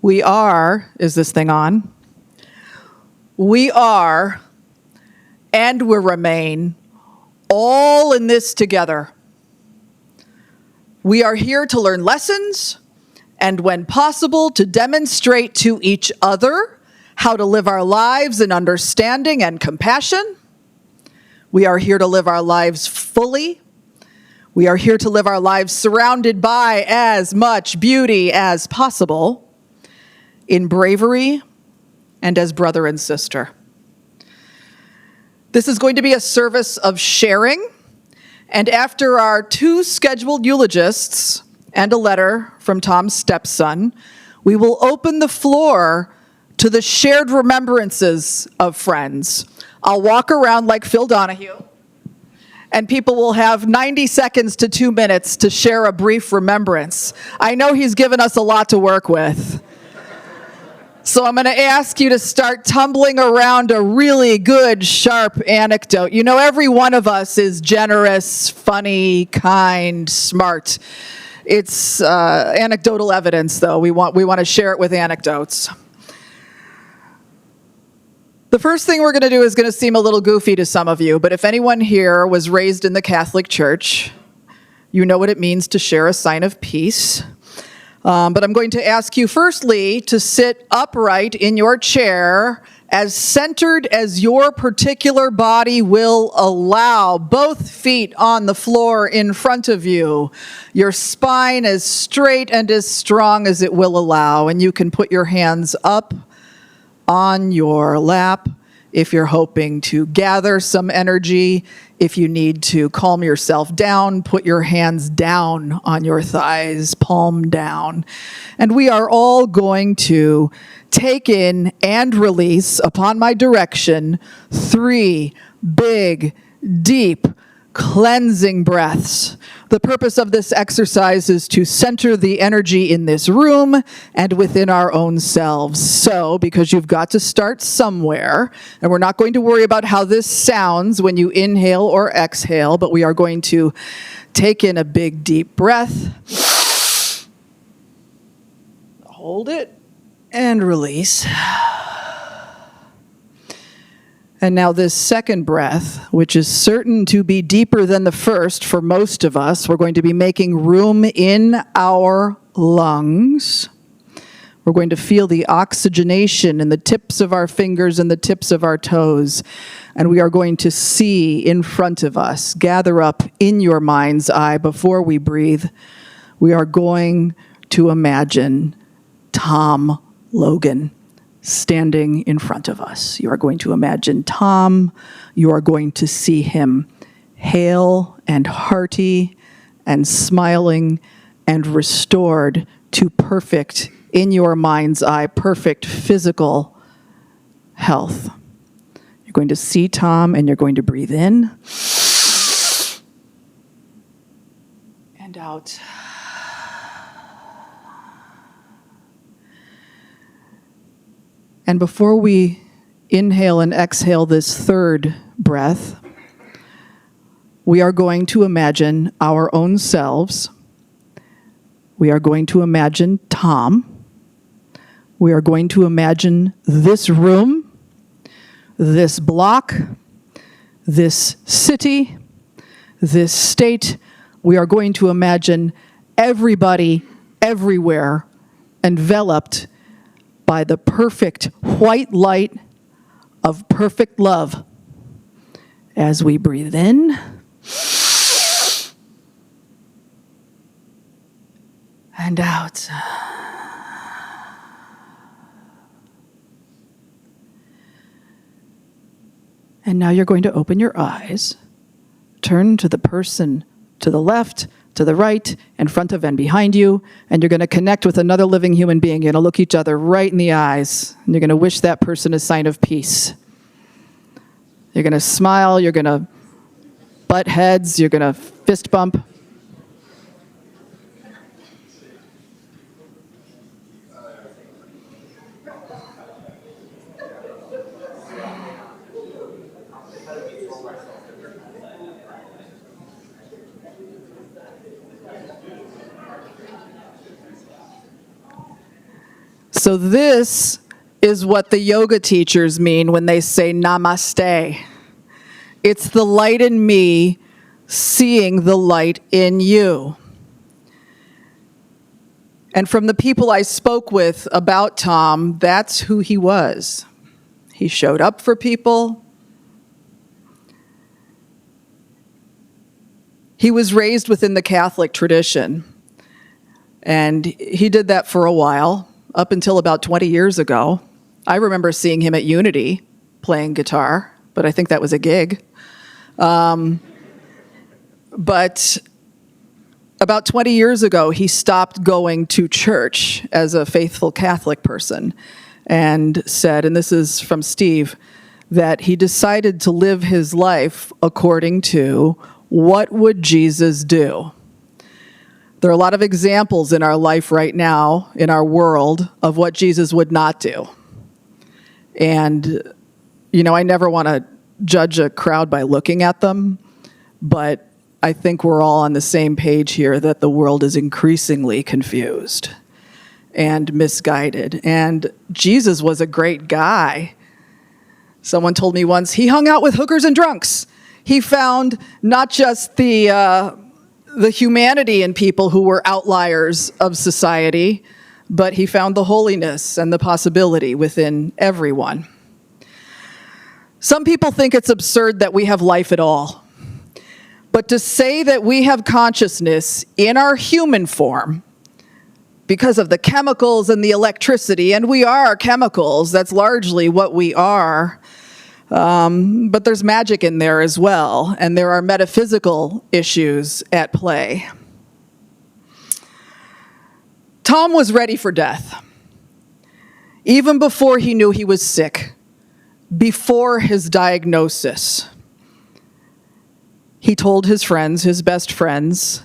We are, is this thing on? We are, and we remain, all in this together. We are here to learn lessons, and when possible, to demonstrate to each other how to live our lives in understanding and compassion. We are here to live our lives fully. We are here to live our lives surrounded by as much beauty as possible, in bravery and as brother and sister. This is going to be a service of sharing, and after our two scheduled eulogists and a letter from Tom's stepson, we will open the floor to the shared remembrances of friends. I'll walk around like Phil Donahue, and people will have 90 seconds to 2 minutes to share a brief remembrance. I know he's given us a lot to work with. So I'm going to ask you to start tumbling around a really good, sharp anecdote. You know, every one of us is generous, funny, kind, smart. It's anecdotal evidence, though. We want to share it with anecdotes. The first thing we're going to do is going to seem a little goofy to some of you, but if anyone here was raised in the Catholic Church, you know what it means to share a sign of peace. But I'm going to ask you firstly to sit upright in your chair as centered as your particular body will allow. Both feet on the floor in front of you. Your spine as straight and as strong as it will allow. And you can put your hands up on your lap if you're hoping to gather some energy. If you need to calm yourself down, put your hands down on your thighs, palm down. And we are all going to take in and release, upon my direction, 3 big, deep, cleansing breaths. The purpose of this exercise is to center the energy in this room and within our own selves. So, because you've got to start somewhere, and we're not going to worry about how this sounds when you inhale or exhale, but we are going to take in a big, deep breath, hold it, and release. And now this second breath, which is certain to be deeper than the first for most of us, we're going to be making room in our lungs. We're going to feel the oxygenation in the tips of our fingers and the tips of our toes. And we are going to see in front of us, gather up in your mind's eye before we breathe, we are going to imagine Tom Logan standing in front of us. You are going to imagine Tom. You are going to see him hale and hearty and smiling and restored to perfect, in your mind's eye, perfect physical health. You're going to see Tom and you're going to breathe in and out. And before we inhale and exhale this third breath, we are going to imagine our own selves. We are going to imagine Tom. We are going to imagine this room, this block, this city, this state. We are going to imagine everybody, everywhere, enveloped by the perfect white light of perfect love. As we breathe in and out. And now you're going to open your eyes, turn to the person to the left, to the right, in front of and behind you, and you're going to connect with another living human being. You're going to look each other right in the eyes, and you're going to wish that person a sign of peace. You're going to smile, you're going to butt heads, you're going to fist bump. So this is what the yoga teachers mean when they say namaste. It's the light in me seeing the light in you. And from the people I spoke with about Tom, that's who he was. He showed up for people. He was raised within the Catholic tradition, and he did that for a while, up until about 20 years ago. I remember seeing him at Unity playing guitar, but I think that was a gig. But about 20 years ago, he stopped going to church as a faithful Catholic person and said, and this is from Steve, that he decided to live his life according to what would Jesus do? There are a lot of examples in our life right now, in our world, of what Jesus would not do. And, I never want to judge a crowd by looking at them, but I think we're all on the same page here that the world is increasingly confused and misguided. And Jesus was a great guy. Someone told me once, he hung out with hookers and drunks. He found not just the humanity in people who were outliers of society, but he found the holiness and the possibility within everyone. Some people think it's absurd that we have life at all. But to say that we have consciousness in our human form because of the chemicals and the electricity, and we are chemicals, that's largely what we are, but there's magic in there as well, and there are metaphysical issues at play. Tom was ready for death, even before he knew he was sick, before his diagnosis. He told his friends, his best friends,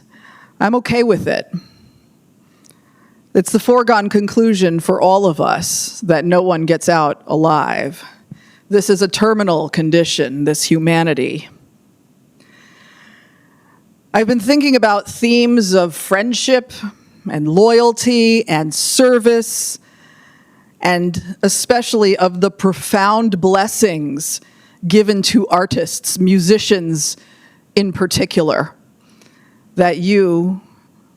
I'm okay with it. It's the foregone conclusion for all of us that no one gets out alive. This is a terminal condition, this humanity. I've been thinking about themes of friendship and loyalty and service, and especially of the profound blessings given to artists, musicians in particular, that you,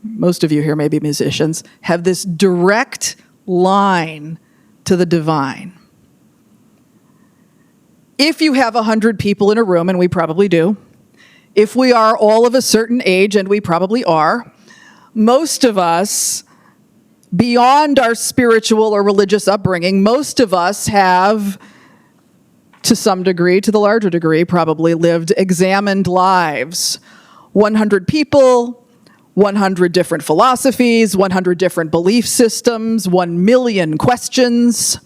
most of you here may be musicians, have this direct line to the divine. If you have 100 people in a room, and we probably do, if we are all of a certain age, and we probably are, most of us, beyond our spiritual or religious upbringing, most of us have, to some degree, to the larger degree, probably lived examined lives. 100 people, 100 different philosophies, 100 different belief systems, 1 million questions.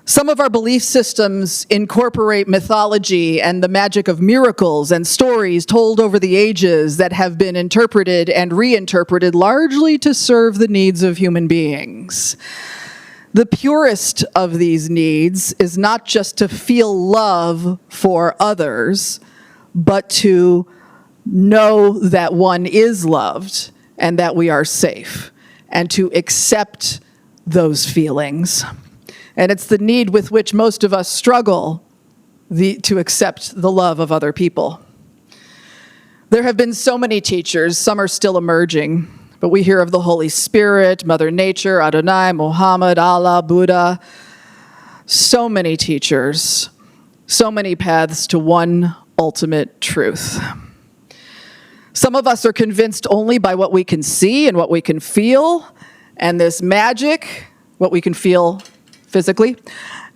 Some of our belief systems incorporate mythology and the magic of miracles and stories told over the ages that have been interpreted and reinterpreted largely to serve the needs of human beings. The purest of these needs is not just to feel love for others, but to know that one is loved and that we are safe, and to accept those feelings. And it's the need with which most of us struggle to accept the love of other people. There have been so many teachers, some are still emerging, but we hear of the Holy Spirit, Mother Nature, Adonai, Muhammad, Allah, Buddha. So many teachers, so many paths to one ultimate truth. Some of us are convinced only by what we can see and what we can feel, and this magic, what we can feel physically,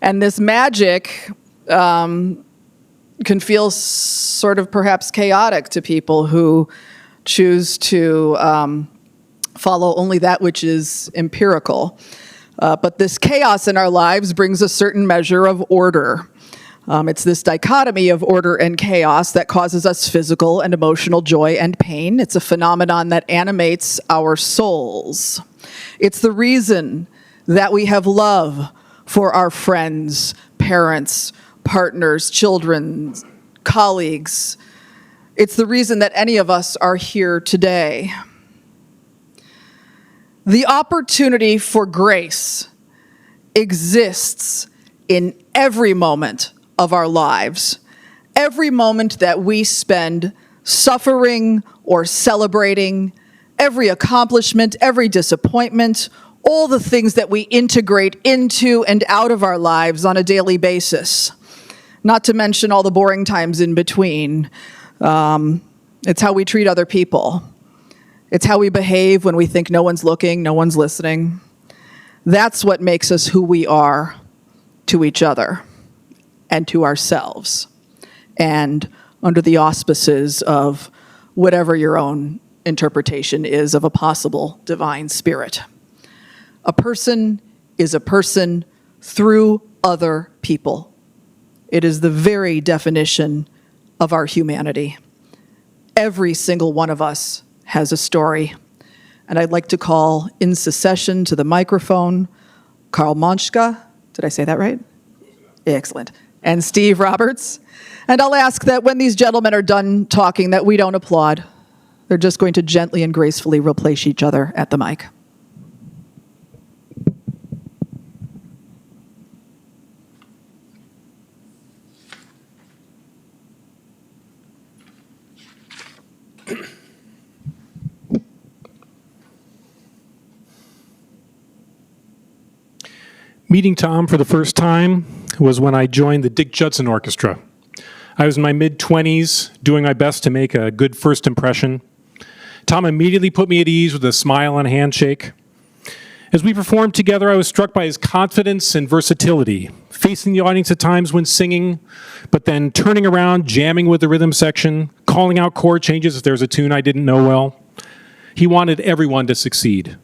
and this magic can feel sort of perhaps chaotic to people who choose to follow only that which is empirical. But this chaos in our lives brings a certain measure of order. It's this dichotomy of order and chaos that causes us physical and emotional joy and pain. It's a phenomenon that animates our souls. It's the reason that we have love for our friends, parents, partners, children, colleagues. It's the reason that any of us are here today. The opportunity for grace exists in every moment of our lives, every moment that we spend suffering or celebrating, every accomplishment, every disappointment, all the things that we integrate into and out of our lives on a daily basis, not to mention all the boring times in between. It's how we treat other people. It's how we behave when we think no one's looking, no one's listening. That's what makes us who we are to each other and to ourselves, and under the auspices of whatever your own interpretation is of a possible divine spirit. A person is a person through other people. It is the very definition of our humanity. Every single one of us has a story. And I'd like to call in succession to the microphone Karl Monschka. Did I say that right? Excellent. And Steve Roberts. And I'll ask that when these gentlemen are done talking that we don't applaud. They're just going to gently and gracefully replace each other at the mic. Meeting Tom for the first time was when I joined the Dick Judson Orchestra. I was in my mid-20s, doing my best to make a good first impression. Tom immediately put me at ease with a smile and a handshake. As we performed together, I was struck by his confidence and versatility, facing the audience at times when singing, but then turning around, jamming with the rhythm section, calling out chord changes if there was a tune I didn't know well. He wanted everyone to succeed.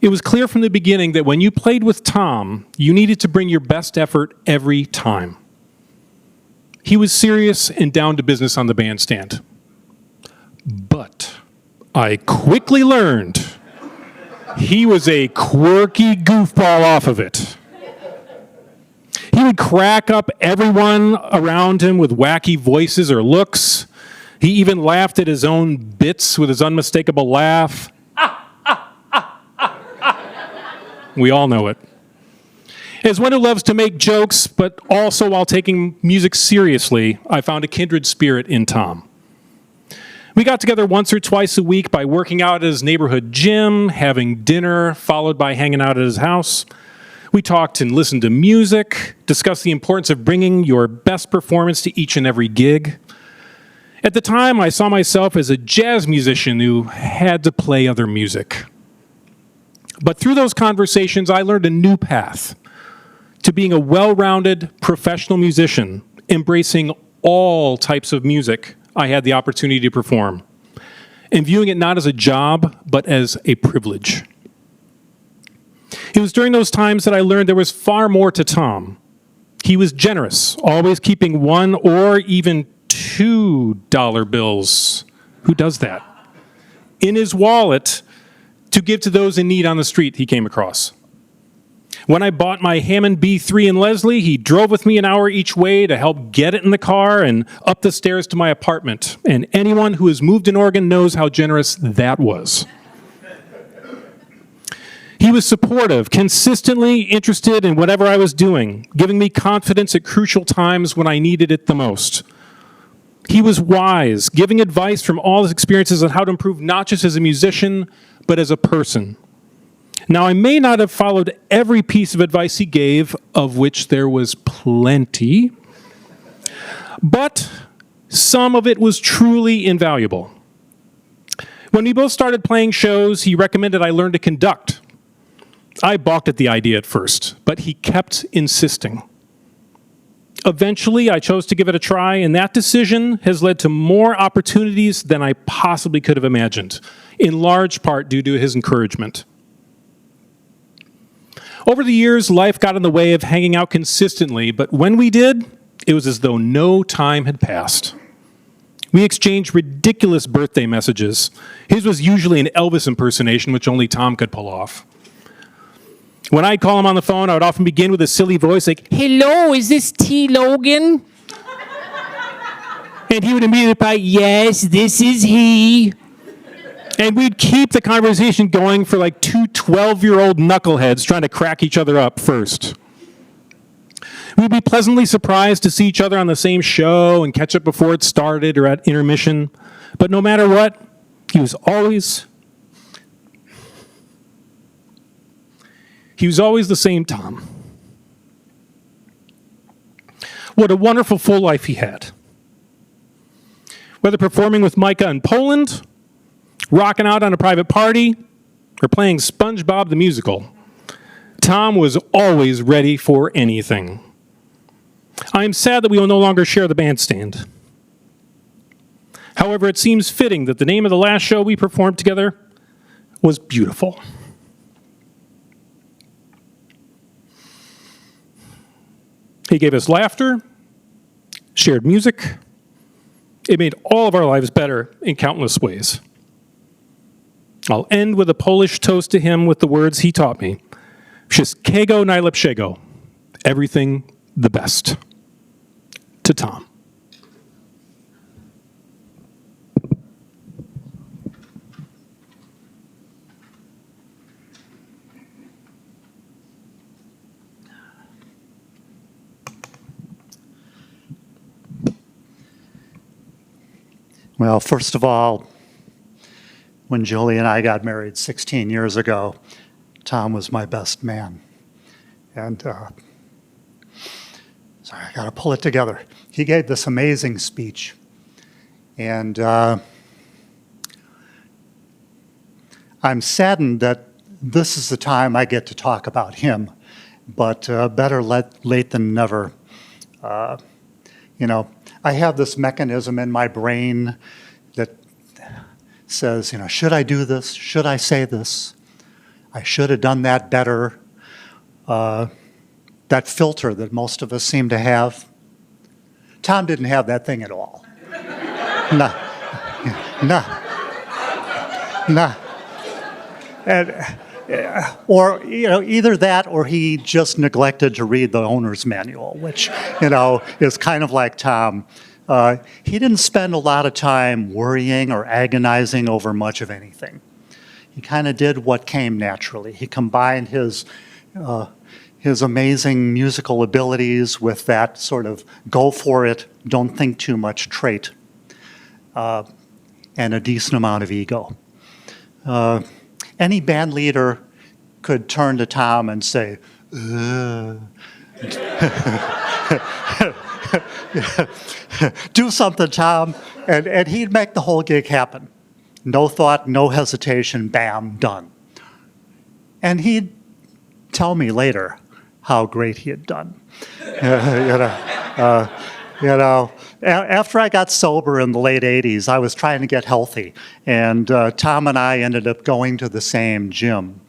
It was clear from the beginning that when you played with Tom, you needed to bring your best effort every time. He was serious and down to business on the bandstand. But I quickly learned he was a quirky goofball off of it. He would crack up everyone around him with wacky voices or looks. He even laughed at his own bits with his unmistakable laugh. We all know it. As one who loves to make jokes, but also while taking music seriously, I found a kindred spirit in Tom. We got together once or twice a week by working out at his neighborhood gym, having dinner, followed by hanging out at his house. We talked and listened to music, discussed the importance of bringing your best performance to each and every gig. At the time, I saw myself as a jazz musician who had to play other music. But through those conversations, I learned a new path to being a well-rounded professional musician, embracing all types of music I had the opportunity to perform, and viewing it not as a job, but as a privilege. It was during those times that I learned there was far more to Tom. He was generous, always keeping $1 or even $2 bills. Who does that? In his wallet to give to those in need on the street he came across. When I bought my Hammond B3 in Leslie, he drove with me an hour each way to help get it in the car and up the stairs to my apartment. And anyone who has moved in Oregon knows how generous that was. He was supportive, consistently interested in whatever I was doing, giving me confidence at crucial times when I needed it the most. He was wise, giving advice from all his experiences on how to improve not just as a musician, but as a person. Now, I may not have followed every piece of advice he gave, of which there was plenty, but some of it was truly invaluable. When we both started playing shows, he recommended I learn to conduct. I balked at the idea at first, but he kept insisting. Eventually, I chose to give it a try, and that decision has led to more opportunities than I possibly could have imagined, in large part due to his encouragement. Over the years, life got in the way of hanging out consistently, but when we did, it was as though no time had passed. We exchanged ridiculous birthday messages. His was usually an Elvis impersonation, which only Tom could pull off. When I'd call him on the phone, I would often begin with a silly voice like, "Hello, is this T. Logan?" And he would immediately reply, "Yes, this is he." And we'd keep the conversation going for like two 12-year-old knuckleheads trying to crack each other up first. We'd be pleasantly surprised to see each other on the same show and catch up before it started or at intermission. But no matter what, he was always the same Tom. What a wonderful full life he had. Whether performing with Micah in Poland, rocking out on a private party, or playing SpongeBob the Musical, Tom was always ready for anything. I am sad that we will no longer share the bandstand. However, it seems fitting that the name of the last show we performed together was Beautiful. He gave us laughter, shared music. It made all of our lives better in countless ways. I'll end with a Polish toast to him with the words he taught me. Wszystkiego najlepszego. Everything the best. To Tom. Well, first of all, when Julie and I got married 16 years ago, Tom was my best man. And, sorry, I got to pull it together. He gave this amazing speech. And I'm saddened that this is the time I get to talk about him, but better late than never. I have this mechanism in my brain that says, should I do this? Should I say this? I should have done that better. That filter that most of us seem to have. Tom didn't have that thing at all. No. And, either that or he just neglected to read the owner's manual, which, is kind of like Tom. He didn't spend a lot of time worrying or agonizing over much of anything. He kind of did what came naturally. He combined his amazing musical abilities with that sort of go for it, don't think too much trait, and a decent amount of ego. Any band leader could turn to Tom and say, do something, Tom, and he'd make the whole gig happen. No thought, no hesitation, bam, done. And he'd tell me later how great he had done. After I got sober in the late 80s, I was trying to get healthy, and Tom and I ended up going to the same gym.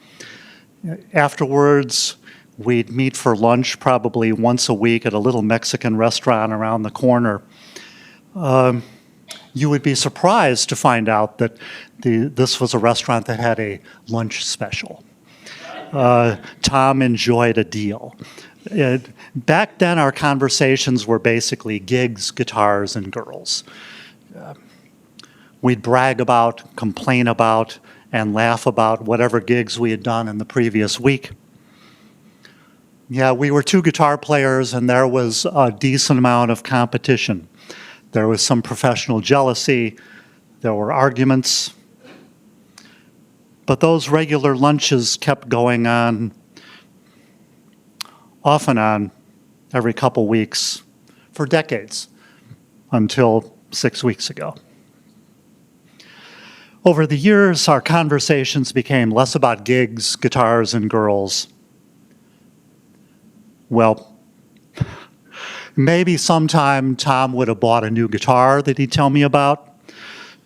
Afterwards, we'd meet for lunch probably once a week at a little Mexican restaurant around the corner. You would be surprised to find out that this was a restaurant that had a lunch special. Tom enjoyed a deal. Back then, our conversations were basically gigs, guitars, and girls. We'd brag about, complain about, and laugh about whatever gigs we had done in the previous week. Yeah, we were two guitar players, and there was a decent amount of competition. There was some professional jealousy. There were arguments. But those regular lunches kept going on, off and on, every couple weeks, for decades, until 6 weeks ago. Over the years, our conversations became less about gigs, guitars, and girls. Well, maybe sometime Tom would have bought a new guitar that he'd tell me about.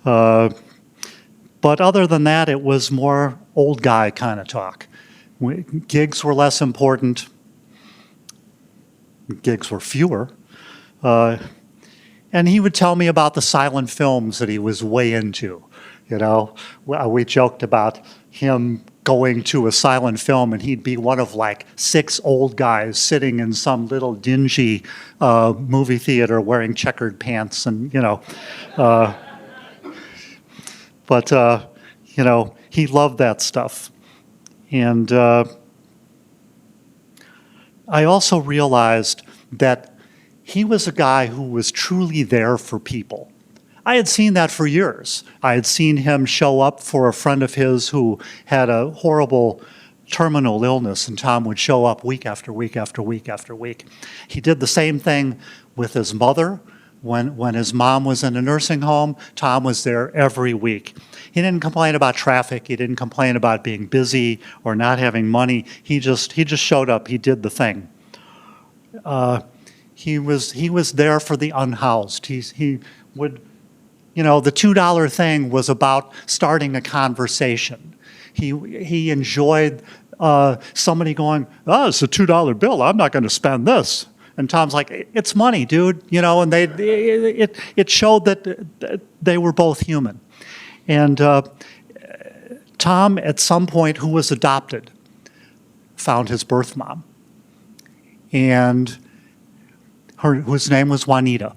But other than that, it was more old guy kind of talk. Gigs were less important. Gigs were fewer. And he would tell me about the silent films that he was way into. We joked about him going to a silent film, and he'd be one of like 6 old guys sitting in some little dingy movie theater wearing checkered pants, and he loved that stuff. And I also realized that he was a guy who was truly there for people. I had seen that for years. I had seen him show up for a friend of his who had a horrible terminal illness, and Tom would show up week after week after week after week. He did the same thing with his mother. When his mom was in a nursing home, Tom was there every week. He didn't complain about traffic. He didn't complain about being busy or not having money. He just showed up. He did the thing. He was there for the unhoused. He would, the $2 thing was about starting a conversation. He enjoyed somebody going, "Oh, it's a $2 bill. I'm not going to spend this." And Tom's like, "It's money, dude," and it showed that they were both human. And Tom, at some point, who was adopted, found his birth mom, and whose name was Juanita,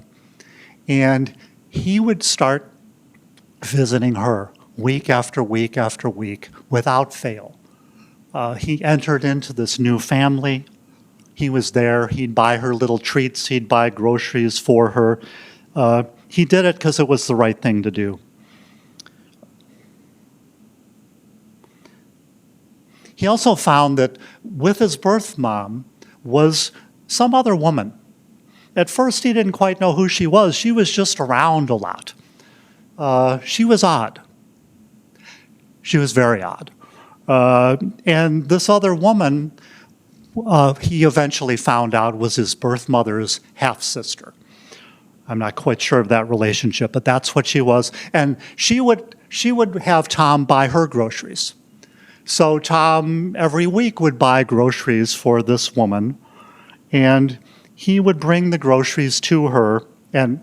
and he would start visiting her week after week after week without fail. He entered into this new family. He was there. He'd buy her little treats. He'd buy groceries for her. He did it because it was the right thing to do. He also found that with his birth mom was some other woman. At first, he didn't quite know who she was. She was just around a lot. She was odd. She was very odd. And this other woman, he eventually found out was his birth mother's half-sister. I'm not quite sure of that relationship, but that's what she was. And she would have Tom buy her groceries. So Tom every week would buy groceries for this woman, and he would bring the groceries to her. And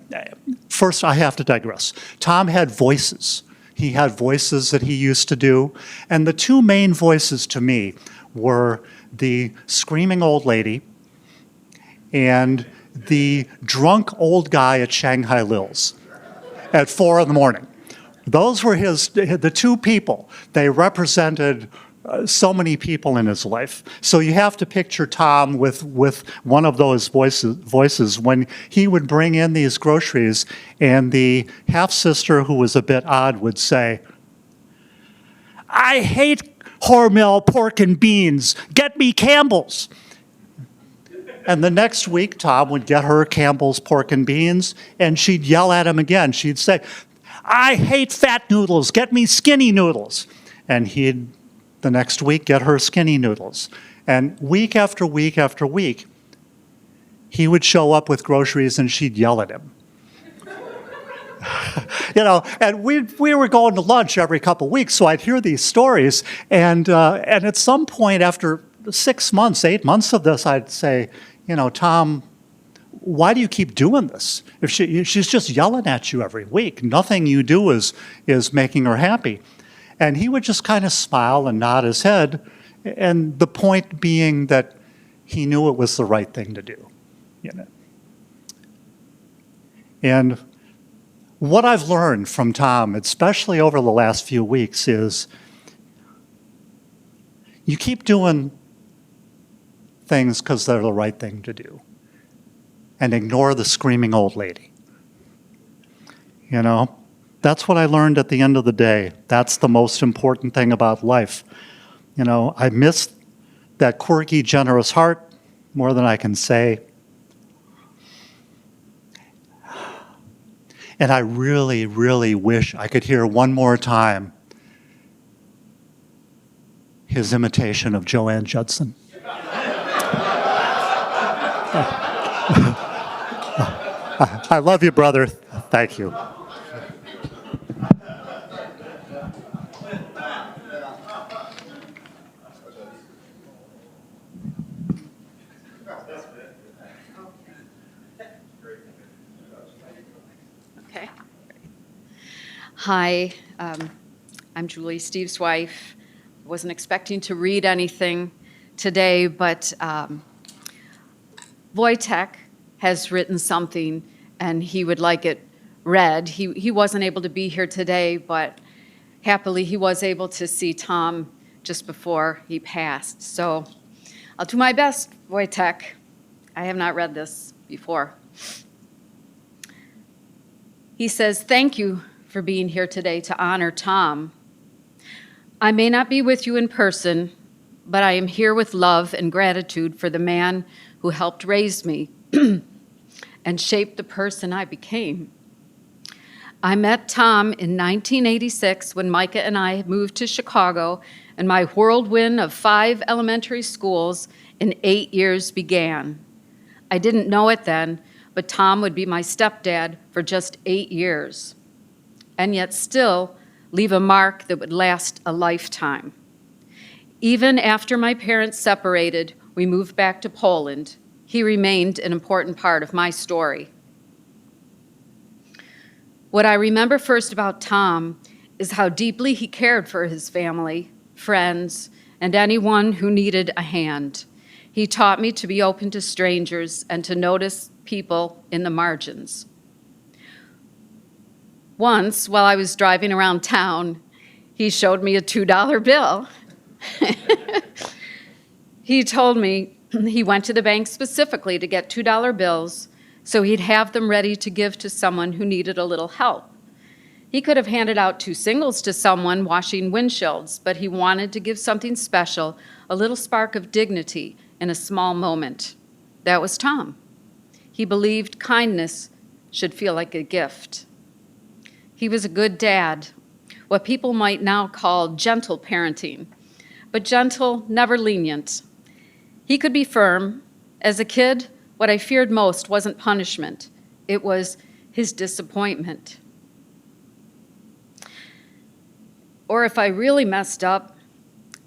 first, I have to digress. Tom had voices. He had voices that he used to do. And the two main voices to me were the screaming old lady and the drunk old guy at Shanghai Lil's at 4 in.the morning. Those were the two people. They represented so many people in his life. So you have to picture Tom with one of those voices when he would bring in these groceries, and the half-sister, who was a bit odd, would say, "I hate Hormel pork and beans. Get me Campbell's." And the next week, Tom would get her Campbell's pork and beans, and she'd yell at him again. She'd say, "I hate fat noodles. Get me skinny noodles." And he'd, the next week, get her skinny noodles. And week after week after week, he would show up with groceries and she'd yell at him. And we were going to lunch every couple of weeks, so I'd hear these stories. And at some point, after 6 months, 8 months of this, I'd say, "Tom, why do you keep doing this? If she's just yelling at you every week, nothing you do is making her happy." And he would just kind of smile and nod his head, and the point being that he knew it was the right thing to do. And what I've learned from Tom, especially over the last few weeks, is you keep doing things because they're the right thing to do, and ignore the screaming old lady. That's what I learned at the end of the day. That's the most important thing about life. I miss that quirky, generous heart more than I can say. And I really, really wish I could hear one more time his imitation of Joanne Judson. I love you, brother. Thank you. Okay. Hi, I'm Julie, Steve's wife. Wasn't expecting to read anything today, but Wojtek has written something and he would like it read. He wasn't able to be here today, but Happily, he was able to see Tom just before he passed. So I'll do my best, Wojtek. I have not read this before. He says, "Thank you for being here today to honor Tom. I may not be with you in person, but I am here with love and gratitude for the man who helped raise me and shape the person I became. I met Tom in 1986 when Micah and I moved to Chicago, and my whirlwind of 5 elementary schools in 8 years began. I didn't know it then, but Tom would be my stepdad for just 8 years, and yet still leave a mark that would last a lifetime. Even after my parents separated, we moved back to Poland. He remained an important part of my story. What I remember first about Tom is how deeply he cared for his family, friends, and anyone who needed a hand. He taught me to be open to strangers and to notice people in the margins. Once, while I was driving around town, he showed me a $2 bill. He told me he went to the bank specifically to get $2 bills so he'd have them ready to give to someone who needed a little help. He could have handed out 2 singles to someone washing windshields, but he wanted to give something special, a little spark of dignity in a small moment. That was Tom. He believed kindness should feel like a gift. He was a good dad, what people might now call gentle parenting, but gentle, never lenient. He could be firm. As a kid, what I feared most wasn't punishment. It was his disappointment. Or if I really messed up,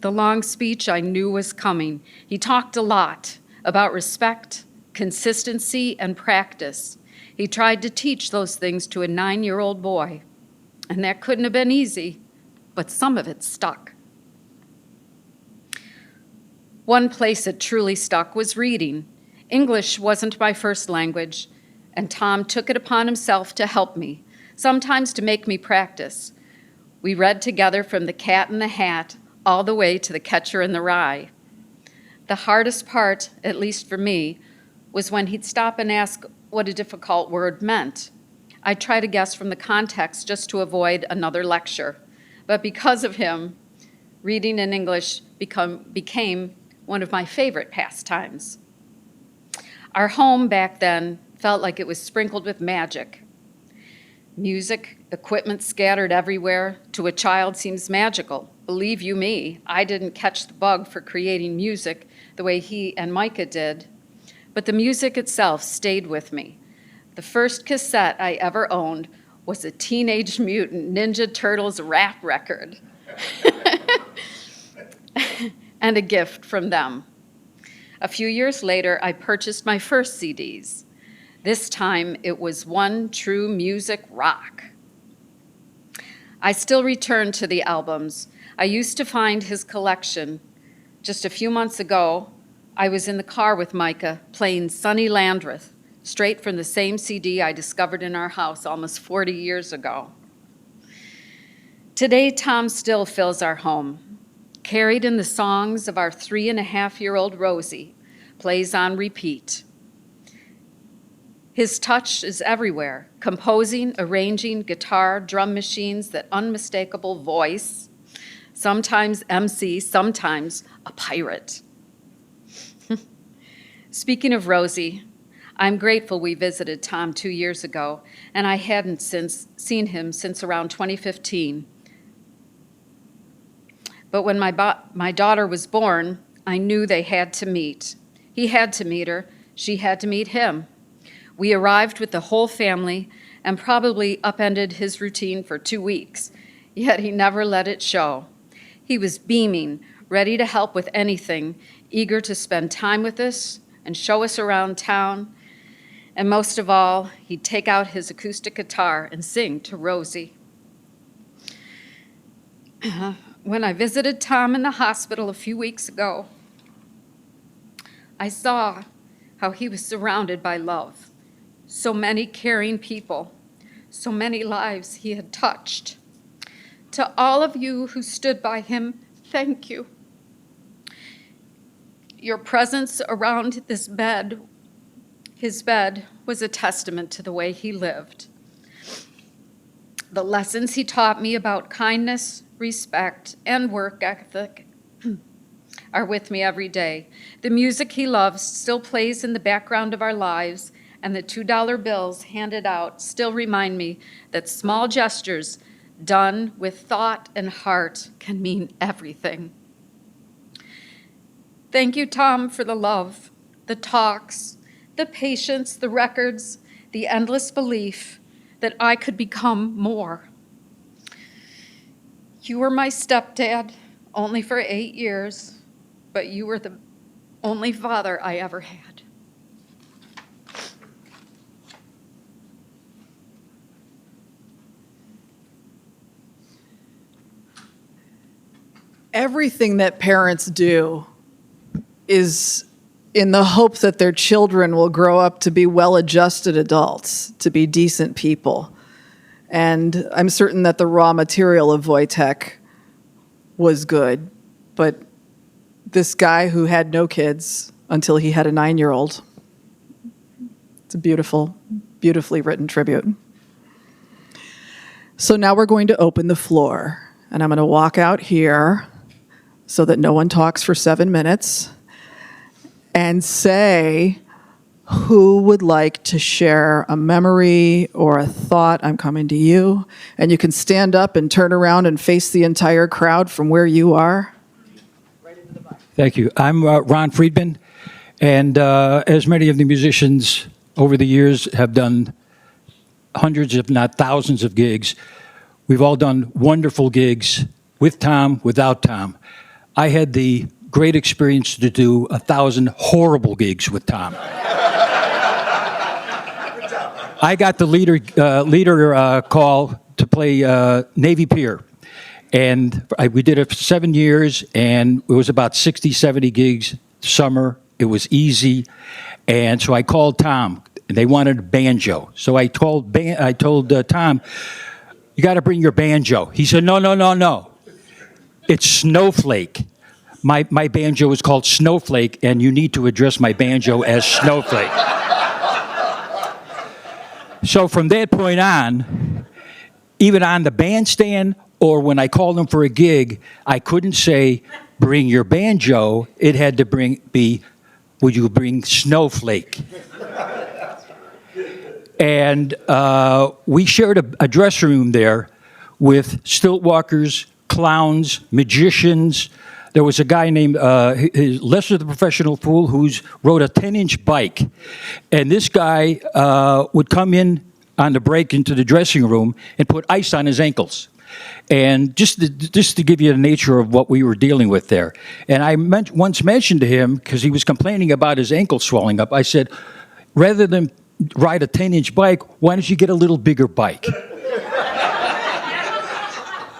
the long speech I knew was coming. He talked a lot about respect, consistency, and practice. He tried to teach those things to a 9-year-old boy, and that couldn't have been easy, but some of it stuck. One place it truly stuck was reading. English wasn't my first language, and Tom took it upon himself to help me, sometimes to make me practice. We read together from The Cat in the Hat all the way to The Catcher in the Rye. The hardest part, at least for me, was when he'd stop and ask what a difficult word meant. I'd try to guess from the context just to avoid another lecture. But because of him, reading in English became one of my favorite pastimes. Our home back then felt like it was sprinkled with magic. Music, equipment scattered everywhere, to a child seems magical. Believe you me, I didn't catch the bug for creating music the way he and Micah did, but the music itself stayed with me. The first cassette I ever owned was a Teenage Mutant Ninja Turtles rap record. And a gift from them. A few years later, I purchased my first CDs. This time, it was One True Music Rock. I still return to the albums. I used to find his collection. Just a few months ago, I was in the car with Micah playing Sonny Landreth, straight from the same CD I discovered in our house almost 40 years ago. Today, Tom still fills our home. Carried in the songs of our 3.5-year-old Rosie, plays on repeat. His touch is everywhere, composing, arranging, guitar, drum machines, that unmistakable voice, sometimes MC, sometimes a pirate. Speaking of Rosie, I'm grateful we visited Tom 2 years ago, and I hadn't seen him since around 2015. But when my daughter was born, I knew they had to meet. He had to meet her. She had to meet him. We arrived with the whole family and probably upended his routine for 2 weeks, yet he never let it show. He was beaming, ready to help with anything, eager to spend time with us and show us around town. And most of all, he'd take out his acoustic guitar and sing to Rosie. When I visited Tom in the hospital a few weeks ago, I saw how he was surrounded by love. So many caring people, so many lives he had touched. To all of you who stood by him, thank you. Your presence around his bed, was a testament to the way he lived. The lessons he taught me about kindness, respect, and work ethic are with me every day. The music he loves still plays in the background of our lives, and the $2 bills handed out still remind me that small gestures done with thought and heart can mean everything. Thank you, Tom, for the love, the talks, the patience, the records, the endless belief that I could become more. You were my stepdad, only for 8 years, but you were the only father I ever had. Everything that parents do is in the hope that their children will grow up to be well-adjusted adults, to be decent people. And I'm certain that the raw material of Wojtek was good, but this guy who had no kids until he had a 9-year-old, it's a beautiful, beautifully written tribute. So now we're going to open the floor, and I'm going to walk out here so that no one talks for 7 minutes, and say who would like to share a memory or a thought. I'm coming to you. And you can stand up and turn around and face the entire crowd from where you are. Thank you. I'm Ron Friedman, and as many of the musicians over the years have done hundreds, if not thousands of gigs, we've all done wonderful gigs with Tom, without Tom. I had the great experience to do 1,000 horrible gigs with Tom. I got the leader call to play Navy Pier. And we did it for 7 years, and it was about 60, 70 gigs summer. It was easy. And so I called Tom, and they wanted a banjo. So I told Tom, you got to bring your banjo. He said, no. It's Snowflake. My banjo is called Snowflake, and you need to address my banjo as Snowflake. So from that point on, even on the bandstand or when I called him for a gig, I couldn't say, bring your banjo. It had to be, would you bring Snowflake? And we shared a dressing room there with stilt walkers, clowns, magicians. There was a guy named Lester the Professional Fool who rode a 10-inch bike. And this guy would come in on the break into the dressing room and put ice on his ankles. And just to give you the nature of what we were dealing with there. And I once mentioned to him, because he was complaining about his ankle swelling up, I said, rather than ride a 10-inch bike, why don't you get a little bigger bike?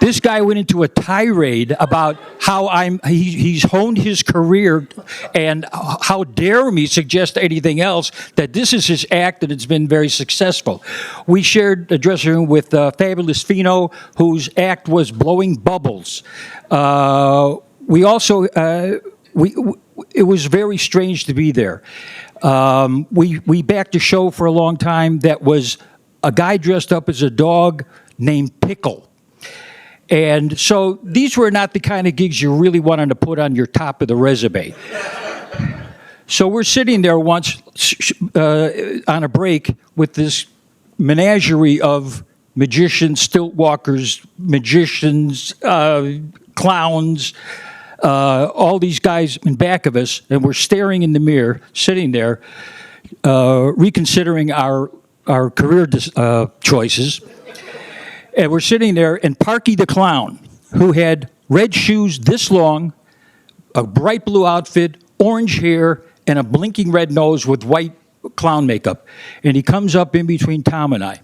This guy went into a tirade about how he's honed his career, and how dare me suggest anything else, that this is his act and it's been very successful. We shared a dressing room with Fabulous Fino, whose act was blowing bubbles. We also, it was very strange to be there. We backed a show for a long time that was a guy dressed up as a dog named Pickle. And so these were not the kind of gigs you really wanted to put on your top of the resume. So we're sitting there once on a break with this menagerie of magicians, stilt walkers, magicians, clowns, all these guys in back of us, and we're staring in the mirror, sitting there, reconsidering our career choices. And we're sitting there, and Parky the Clown, who had red shoes this long, a bright blue outfit, orange hair, and a blinking red nose with white clown makeup. And he comes up in between Tom and I.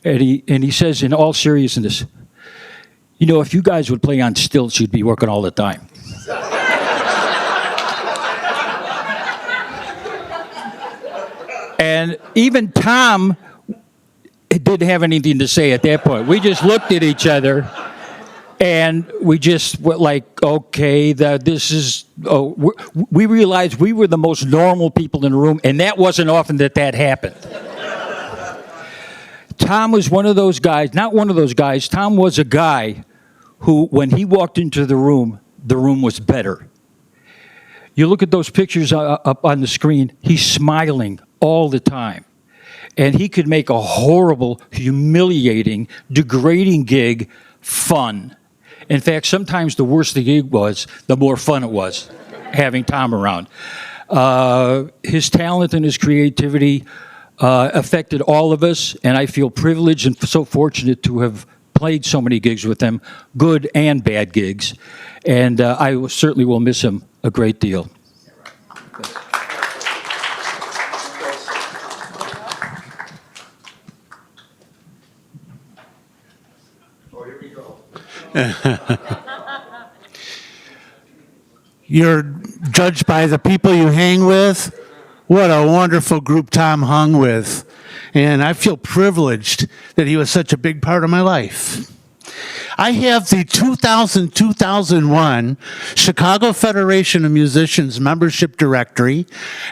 And he says, in all seriousness, you know, if you guys would play on stilts, you'd be working all the time. And even Tom didn't have anything to say at that point. We just looked at each other, And we just were like, okay, we realized we were the most normal people in the room, and that wasn't often that happened. Tom was one of those guys, not one of those guys, Tom was a guy who, when he walked into the room was better. You look at those pictures up on the screen, he's smiling all the time. And he could make a horrible, humiliating, degrading gig fun. In fact, sometimes the worse the gig was, the more fun it was having Tom around. His talent and his creativity affected all of us, and I feel privileged and so fortunate to have played so many gigs with him, good and bad gigs. And I certainly will miss him a great deal. You're judged by the people you hang with. What a wonderful group Tom hung with. And I feel privileged that he was such a big part of my life. I have the 2000-2001 Chicago Federation of Musicians membership directory,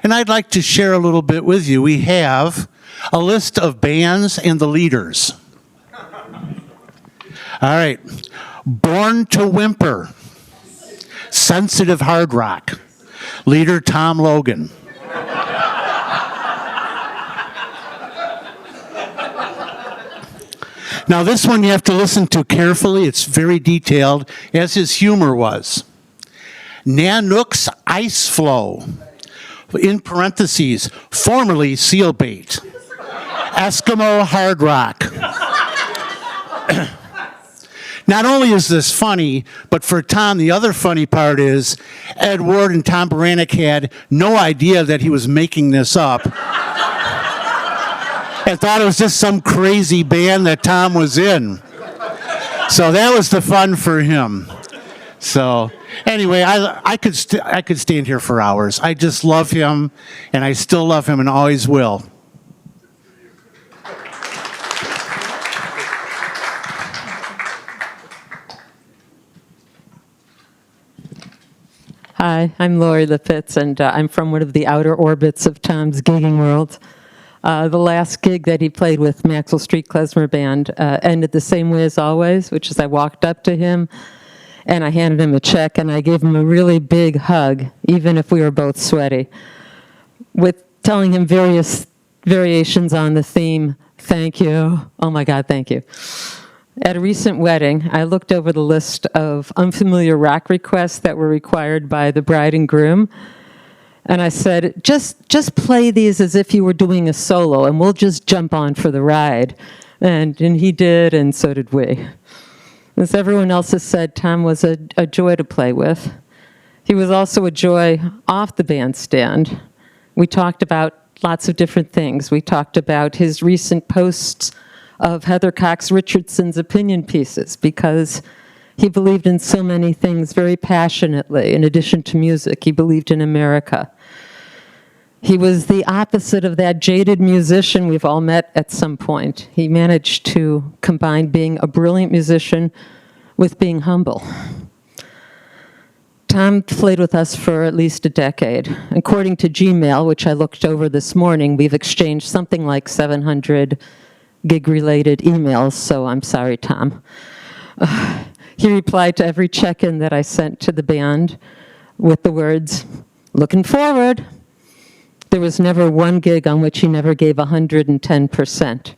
and I'd like to share a little bit with you. We have a list of bands and the leaders. All right. Born to Whimper, sensitive hard rock, leader Tom Logan. Now this one you have to listen to carefully. It's very detailed, as his humor was. Nanook's Ice Flow, in parentheses, formerly Seal Bait, Eskimo hard rock. Not only is this funny, but for Tom, the other funny part is Ed Ward and Tom Baranek had no idea that he was making this up. And thought it was just some crazy band that Tom was in. So that was the fun for him. So anyway, I could stand here for hours. I just love him, and I still love him and always will. Hi, I'm Lori Lipitz, and I'm from one of the outer orbits of Tom's gigging world. The last gig that he played with Maxwell Street Klezmer Band ended the same way as always, which is I walked up to him and I handed him a check and I gave him a really big hug, even if we were both sweaty, with telling him various variations on the theme, thank you, oh my God, thank you. At a recent wedding, I looked over the list of unfamiliar rock requests that were required by the bride and groom, and I said, just play these as if you were doing a solo, and we'll just jump on for the ride. And he did, and so did we. As everyone else has said, Tom was a joy to play with. He was also a joy off the bandstand. We talked about lots of different things. We talked about his recent posts of Heather Cox Richardson's opinion pieces, because he believed in so many things very passionately. In addition to music, he believed in America. He was the opposite of that jaded musician we've all met at some point. He managed to combine being a brilliant musician with being humble. Tom played with us for at least a decade. According to Gmail, which I looked over this morning, we've exchanged something like 700 gig-related emails, so I'm sorry, Tom. He replied to every check-in that I sent to the band with the words, looking forward. There was never one gig on which he never gave 110%.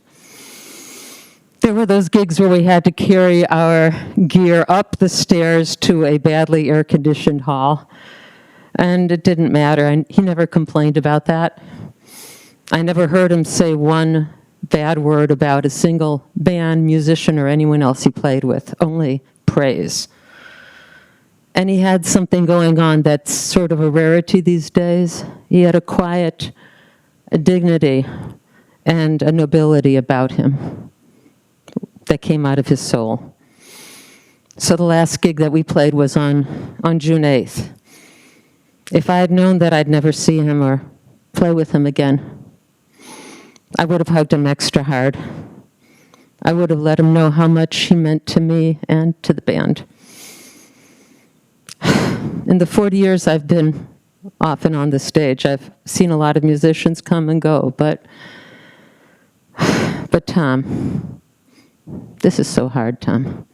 There were those gigs where we had to carry our gear up the stairs to a badly air-conditioned hall, and it didn't matter. He never complained about that. I never heard him say one bad word about a single band, musician, or anyone else he played with, only praise. And he had something going on that's sort of a rarity these days. He had a quiet, a dignity, and a nobility about him that came out of his soul. So the last gig that we played was on June 8th. If I had known that I'd never see him or play with him again, I would have hugged him extra hard. I would have let him know how much he meant to me and to the band. In the 40 years I've been off and on the stage, I've seen a lot of musicians come and go, but Tom, this is so hard, Tom.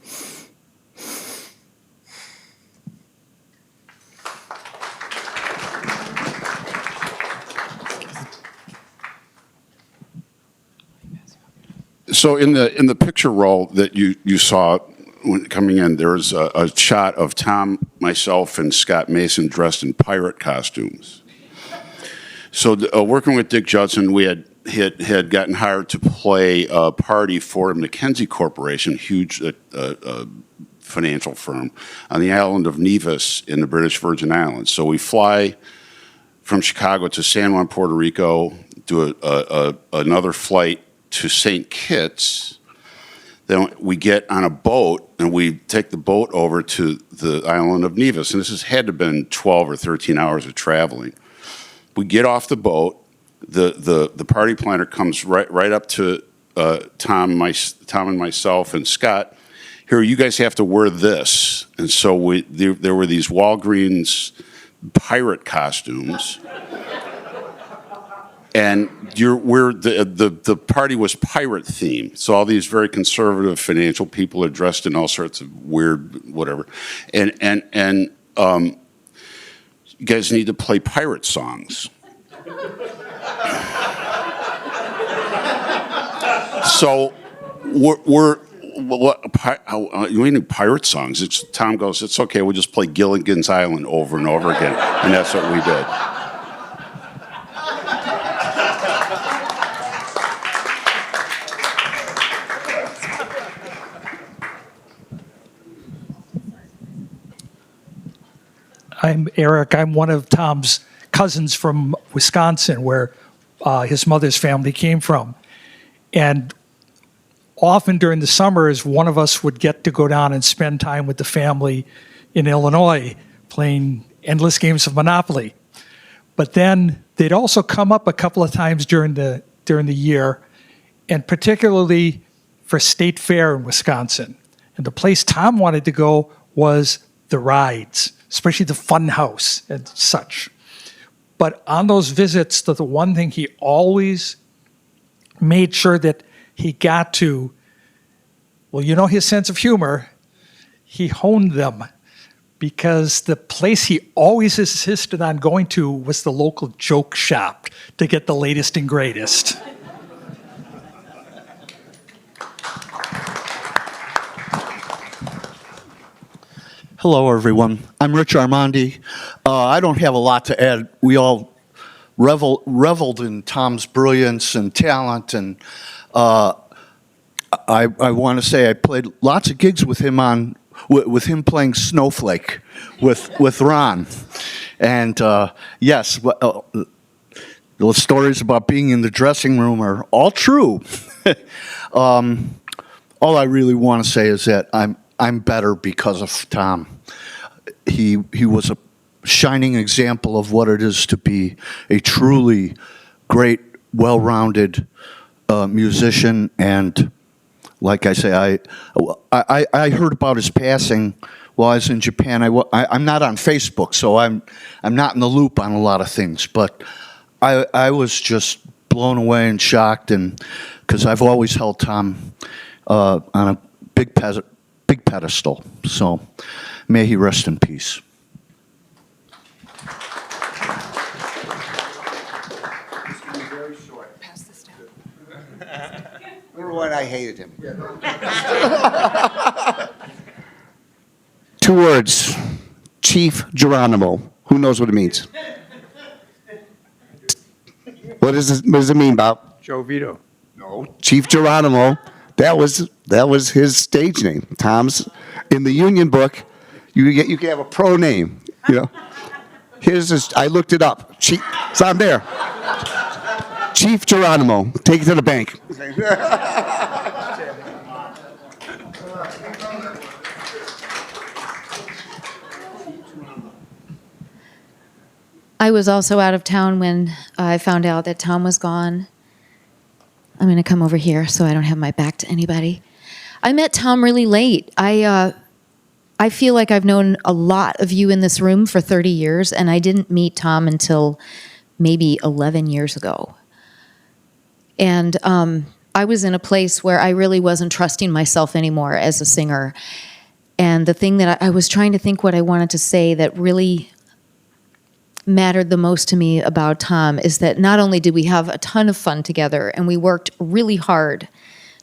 So in the picture roll that you saw when coming in, there's a shot of Tom, myself, and Scott Mason dressed in pirate costumes. So working with Dick Judson, we had gotten hired to play a party for McKinsey Corporation, huge financial firm, on the island of Nevis in the British Virgin Islands. So we fly from Chicago to San Juan, Puerto Rico, do another flight to St. Kitts. Then we get on a boat and we take the boat over to the island of Nevis. And this has had to have been 12 or 13 hours of traveling. We get off the boat. The party planner comes right up to Tom and myself and Scott. Here, you guys have to wear this. And so there were these Walgreens pirate costumes. And the party was pirate themed. So all these very conservative financial people are dressed in all sorts of weird whatever. And you guys need to play pirate songs. So you mean pirate songs? Tom goes, it's okay, we'll just play Gilligan's Island over and over again. And that's what we did. I'm Eric. I'm one of Tom's cousins from Wisconsin, where his mother's family came from. And often during the summers, one of us would get to go down and spend time with the family in Illinois, playing endless games of Monopoly. But then they'd also come up a couple of times during the year, and particularly for State Fair in Wisconsin. And the place Tom wanted to go was the rides, especially the fun house and such. But on those visits, the one thing he always made sure that he got to, well, you know his sense of humor, he honed them, because the place he always insisted on going to was the local joke shop to get the latest and greatest. Hello, everyone. I'm Rich Armandi. I don't have a lot to add. We all reveled in Tom's brilliance and talent, and I want to say I played lots of gigs with him with him playing Snowflake with Ron, and yes, those stories about being in the dressing room are all true. All I really want to say is that I'm better because of Tom. He was a shining example of what it is to be a truly great, well-rounded musician. And like I say, I heard about his passing while I was in Japan. I'm not on Facebook, so I'm not in the loop on a lot of things. But I was just blown away and shocked, and because I've always held Tom on a big pedestal. So may he rest in peace. Number one, I hated him. Two words. Chief Geronimo. Who knows what it means? What does it mean, Bob? Joe Vito. No. Chief Geronimo. That was his stage name. Tom's in the union book. You can have a pro name. You know. I looked it up. It's on there. Chief Geronimo. Take it to the bank. I was also out of town when I found out that Tom was gone. I'm going to come over here so I don't have my back to anybody. I met Tom really late. I feel like I've known a lot of you in this room for 30 years, and I didn't meet Tom until maybe 11 years ago. And I was in a place where I really wasn't trusting myself anymore as a singer. And the thing that I was trying to think what I wanted to say that really mattered the most to me about Tom is that not only did we have a ton of fun together, and we worked really hard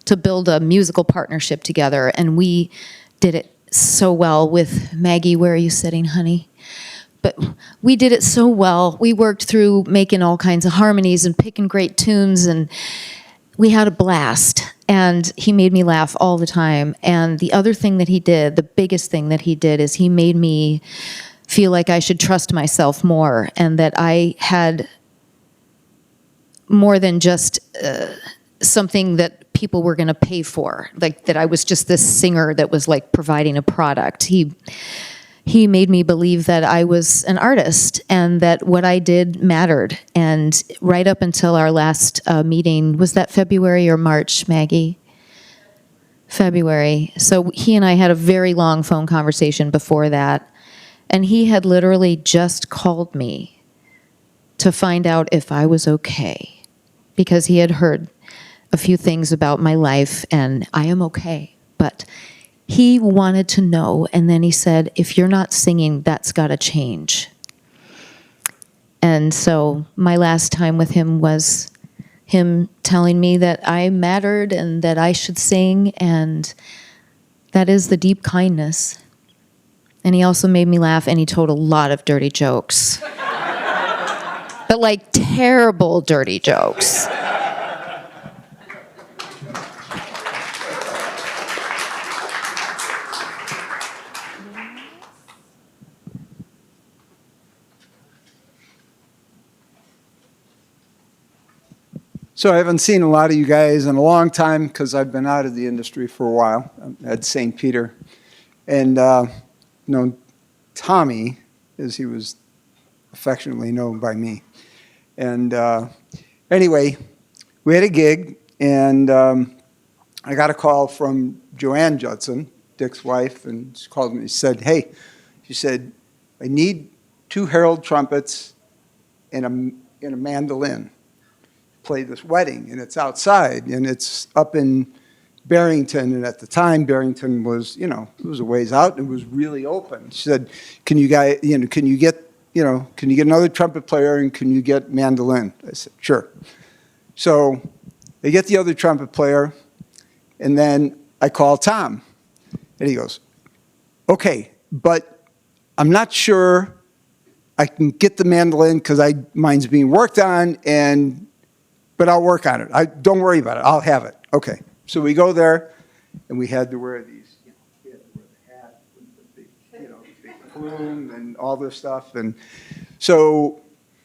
to build a musical partnership together, and we did it so well with Maggie. Where are you sitting, honey? But we did it so well. We worked through making all kinds of harmonies and picking great tunes, and we had a blast. And he made me laugh all the time. And the other thing that he did, the biggest thing that he did, is he made me feel like I should trust myself more, and that I had more than just something that people were going to pay for, like that I was just this singer that was like providing a product. He made me believe that I was an artist and that what I did mattered. And right up until our last meeting, was that February or March, Maggie? February. So he and I had a very long phone conversation before that. And he had literally just called me to find out if I was okay, because he had heard a few things about my life, and I am okay. But he wanted to know, and then he said, if you're not singing, that's got to change. And so my last time with him was him telling me that I mattered and that I should sing, and that is the deep kindness. And he also made me laugh, and he told a lot of dirty jokes. But like terrible dirty jokes. So I haven't seen a lot of you guys in a long time because I've been out of the industry for a while. I'm at St. Peter. And known Tommy, as he was affectionately known by me. And anyway, we had a gig, and I got a call from Joanne Judson, Dick's wife, and she called me and said, hey, she said, I need 2 herald trumpets and a mandolin. Play this wedding, and it's outside, and it's up in Barrington, and at the time Barrington was, it was a ways out, and it was really open. She said, can you get another trumpet player, and can you get mandolin? I said, sure. So they get the other trumpet player, and then I call Tom, and he goes, okay, but I'm not sure I can get the mandolin because mine's being worked on, but I'll work on it. Don't worry about it. I'll have it. Okay. So we go there, and we had to wear these, we had to wear the hat with the big plume and all this stuff. And so,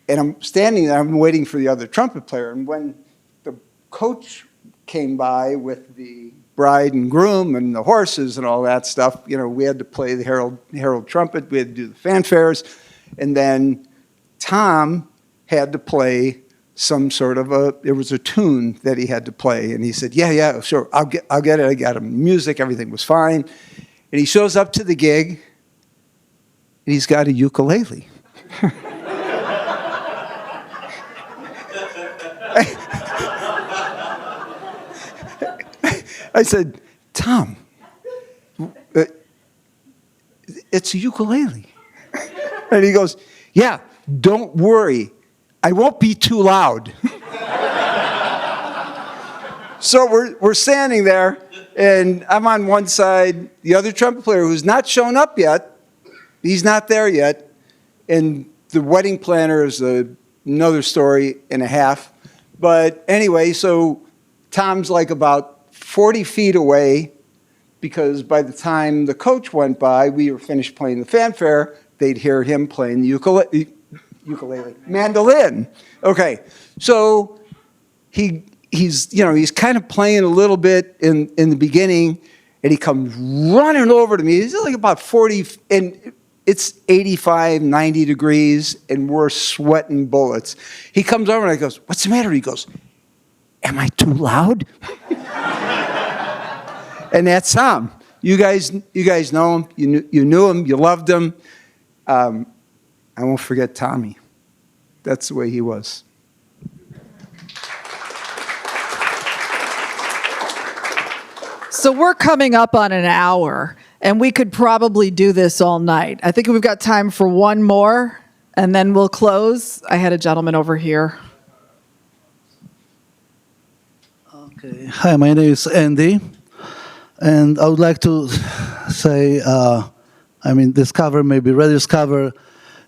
and I'm standing there, I'm waiting for the other trumpet player. And when the coach came by with the bride and groom and the horses and all that stuff, we had to play the herald trumpet. We had to do the fanfares. And then Tom had to play some sort of there was a tune that he had to play, and he said, yeah, sure, I'll get it. I got him music, everything was fine. And he shows up to the gig, and he's got a ukulele. I said, Tom, it's a ukulele. And he goes, yeah, don't worry. I won't be too loud. So we're standing there, and I'm on one side. The other trumpet player, who's not shown up yet, he's not there yet. And the wedding planner is another story and a half. But anyway, so Tom's like about 40 feet away, because by the time the coach went by, we were finished playing the fanfare, they'd hear him playing the ukulele, mandolin. Okay, so he's kind of playing a little bit in the beginning, and he comes running over to me. He's like about 40, and it's 85, 90 degrees, and we're sweating bullets. He comes over and I goes, what's the matter? He goes, am I too loud? And that's Tom. You guys know him. You knew him. You loved him. I won't forget Tommy. That's the way he was. So we're coming up on an hour, and we could probably do this all night. I think we've got time for one more, and then we'll close. I had a gentleman over here. Okay. Hi, my name is Andy, and I would like to say, maybe rediscover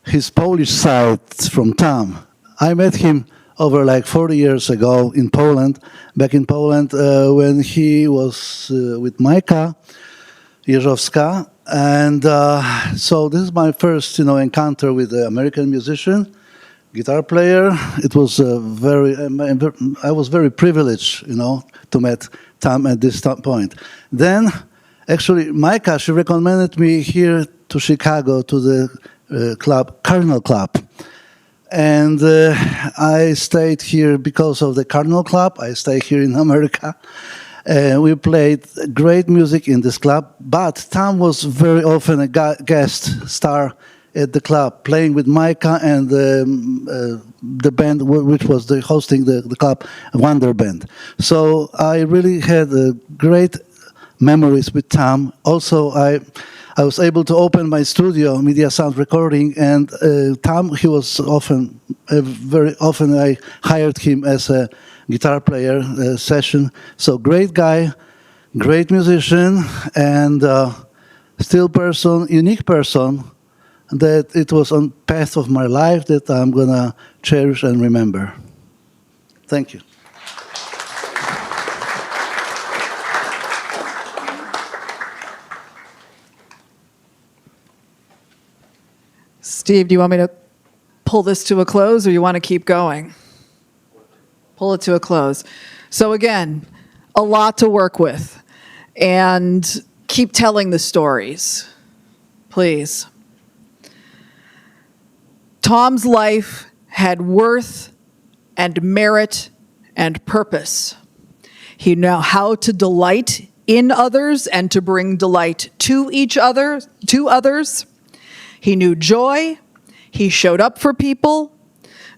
his Polish side from Tom. I met him over like 40 years ago in Poland, back in Poland when he was with Majka Jeżowska. And so this is my first, encounter with an American musician, guitar player. It was I was very privileged, to meet Tom at this point. Then, actually, Majka, she recommended me here to Chicago to the club, Cardinal Club. And I stayed here because of the Cardinal Club. I stayed here in America. We played great music in this club, but Tom was very often a guest star at the club, playing with Majka and the band which was hosting the club, Wonder Band. So I really had great memories with Tom. Also, I was able to open my studio, Media Sound Recording, and Tom, he was very often I hired him as a guitar player session. So great guy, great musician, and still unique person, that it was on path of my life that I'm gonna cherish and remember. Thank you. Steve, do you want me to pull this to a close, or you want to keep going? Pull it to a close. So again, a lot to work with, and keep telling the stories, please. Tom's life had worth and merit and purpose. He knew how to delight in others and to bring delight to others. He knew joy. He showed up for people.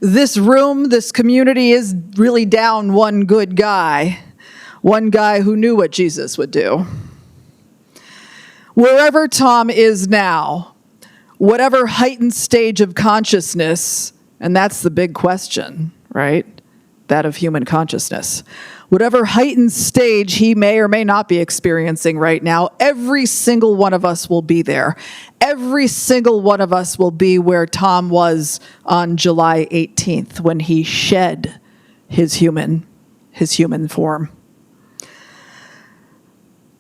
This room, this community is really down one good guy, one guy who knew what Jesus would do. Wherever Tom is now, whatever heightened stage of consciousness, and that's the big question, right? That of human consciousness. Whatever heightened stage he may or may not be experiencing right now, every single one of us will be there. Every single one of us will be where Tom was on July 18th when he shed his human form.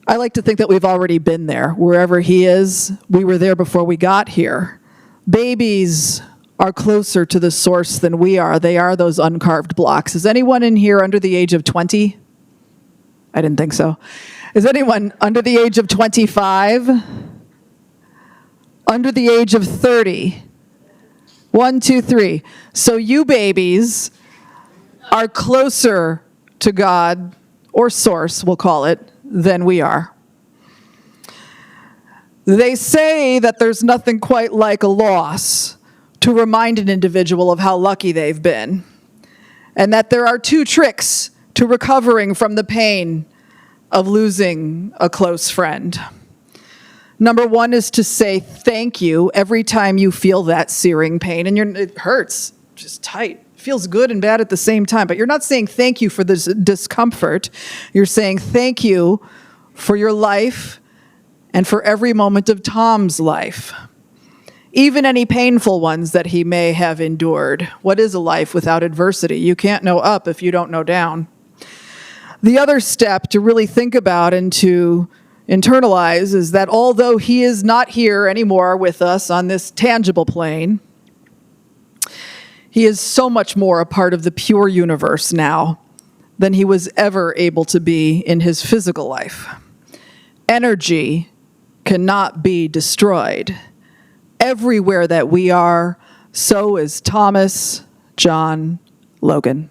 I like to think that we've already been there. Wherever he is, we were there before we got here. Babies are closer to the source than we are. They are those uncarved blocks. Is anyone in here under the age of 20? I didn't think so. Is anyone under the age of 25? Under the age of 30? 1, 2, 3. So you babies are closer to God, or source, we'll call it, than we are. They say that there's nothing quite like a loss to remind an individual of how lucky they've been, and that there are 2 tricks to recovering from the pain of losing a close friend. Number 1 is to say thank you every time you feel that searing pain, and it hurts, just tight. Feels good and bad at the same time, but you're not saying thank you for this discomfort. You're saying thank you for your life and for every moment of Tom's life. Even any painful ones that he may have endured. What is a life without adversity? You can't know up if you don't know down. The other step to really think about and to internalize is that although he is not here anymore with us on this tangible plane, he is so much more a part of the pure universe now than he was ever able to be in his physical life. Energy cannot be destroyed. Everywhere that we are, so is Thomas, John, Logan.